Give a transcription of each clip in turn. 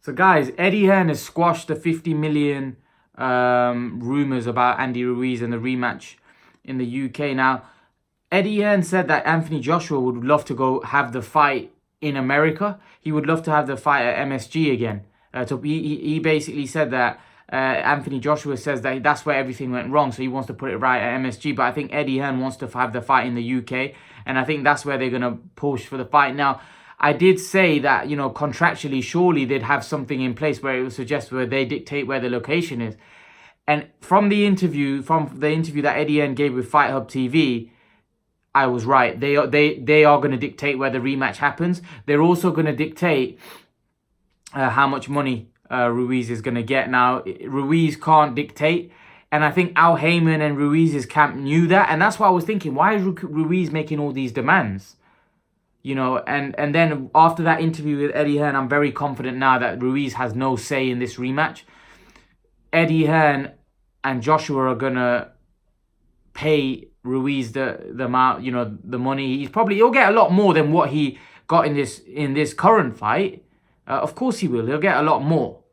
So guys, Eddie Hearn has squashed the 50 million rumours about Andy Ruiz and the rematch in the UK. Now, Eddie Hearn said that Anthony Joshua would love to go have the fight in America. He would love to have the fight at MSG again. So he basically said that Anthony Joshua says that that's where everything went wrong, so he wants to put it right at MSG. But I think Eddie Hearn wants to have the fight in the UK, and I think that's where they're going to push for the fight. Now, I did say that, you know, contractually, surely they'd have something in place where it would suggest where they dictate where the location is. And from the interview that Eddie Hearn gave with Fight Hub TV, I was right. They are going to dictate where the rematch happens. They're also going to dictate how much money Ruiz is going to get. Now, Ruiz can't dictate. And I think Al Heyman and Ruiz's camp knew that. And that's why I was thinking, why is Ruiz making all these demands? You know, and then after that interview with Eddie Hearn, I'm very confident now that Ruiz has no say in this rematch. Eddie Hearn and Joshua are going to pay Ruiz the amount, you know, the money. He'll get a lot more than what he got in this current fight. Of course he will. He'll get a lot more.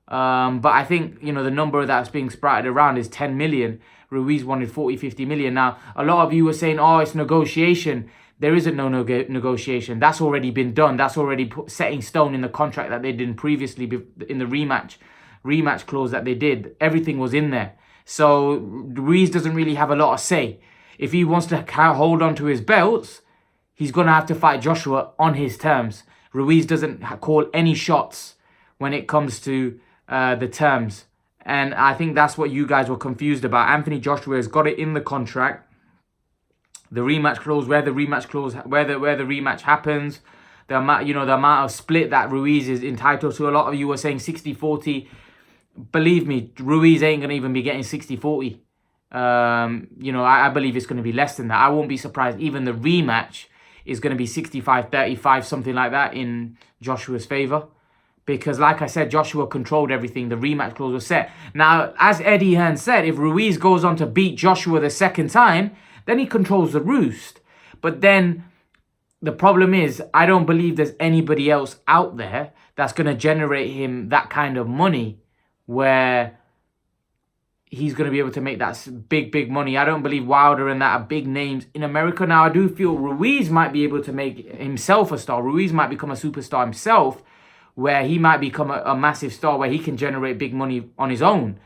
But I think, you know, the number that's being sprouted around is 10 million. Ruiz wanted 40, 50 million. Now, a lot of you were saying, oh, it's negotiation. There isn't no negotiation. That's already been done. That's already set in stone in the contract that they did previously in the rematch clause that they did. Everything was in there. So Ruiz doesn't really have a lot of say. If he wants to hold on to his belts, he's going to have to fight Joshua on his terms. Ruiz doesn't call any shots when it comes to the terms. And I think that's what you guys were confused about. Anthony Joshua has got it in the contract. The rematch clause, where the rematch happens, the amount of split that Ruiz is entitled to. A lot of you were saying 60-40. Believe me, Ruiz ain't going to even be getting 60-40. I believe it's going to be less than that. I won't be surprised. Even the rematch is going to be 65-35, something like that in Joshua's favour. Because like I said, Joshua controlled everything. The rematch clause was set. Now, as Eddie Hearn said, if Ruiz goes on to beat Joshua the second time, then he controls the roost. But then the problem is, I don't believe there's anybody else out there that's going to generate him that kind of money where he's going to be able to make that big money. I don't believe Wilder and that are big names in America. Now, I do feel Ruiz might be able to make himself a star. Ruiz might become a superstar himself, where he might become a massive star, where he can generate big money on his own.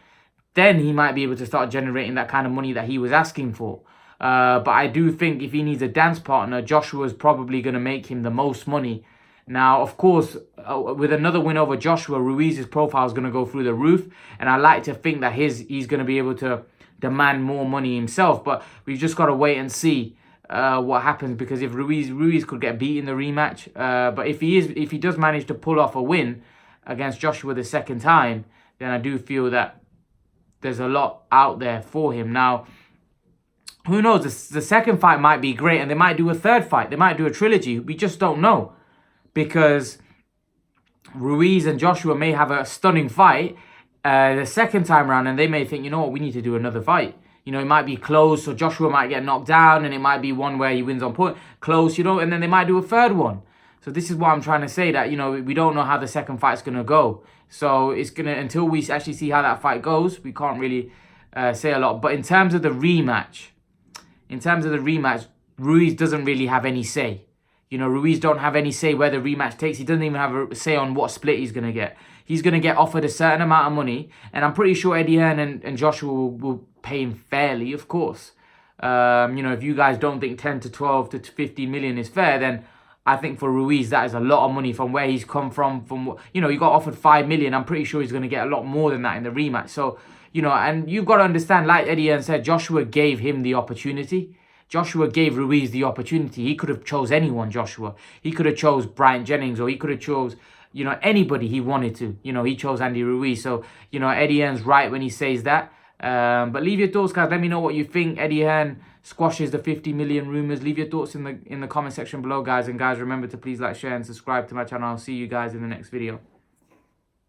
Then he might be able to start generating that kind of money that he was asking for. But I do think if he needs a dance partner, Joshua's probably going to make him the most money. Now, of course, with another win over Joshua, Ruiz's profile is going to go through the roof. And I like to think that he's going to be able to demand more money himself. But we've just got to wait and see what happens. Because if Ruiz could get beat in the rematch. But if he does manage to pull off a win against Joshua the second time, then I do feel that there's a lot out there for him. Now, who knows? The second fight might be great, and they might do a third fight. They might do a trilogy. We just don't know. Because Ruiz and Joshua may have a stunning fight the second time around, and they may think, you know what, we need to do another fight. You know, it might be close, so Joshua might get knocked down, and it might be one where he wins on point. Close, you know, and then they might do a third one. So this is what I'm trying to say, that, you know, we don't know how the second fight's going to go. So it's going to, until we actually see how that fight goes, we can't really say a lot. But in terms of the rematch, Ruiz doesn't really have any say. You know, Ruiz don't have any say where the rematch takes. He doesn't even have a say on what split he's going to get. He's going to get offered a certain amount of money. And I'm pretty sure Eddie Hearn and Joshua will pay him fairly, of course. If you guys don't think 10 to 12 to 15 million is fair, then I think for Ruiz, that is a lot of money from where he's come from. He got offered 5 million. I'm pretty sure he's going to get a lot more than that in the rematch. So, and you've got to understand, like Eddie Hearn said, Joshua gave him the opportunity. Joshua gave Ruiz the opportunity. He could have chose anyone, Joshua. He could have chose Bryant Jennings, or he could have chose, anybody he wanted to. He chose Andy Ruiz. So, Eddie Hearn's right when he says that. But leave your thoughts, guys. Let me know what you think. Eddie Hearn squashes the 50 million rumours. Leave your thoughts in the comment section below, guys. And guys, remember to please like, share and subscribe to my channel. I'll see you guys in the next video.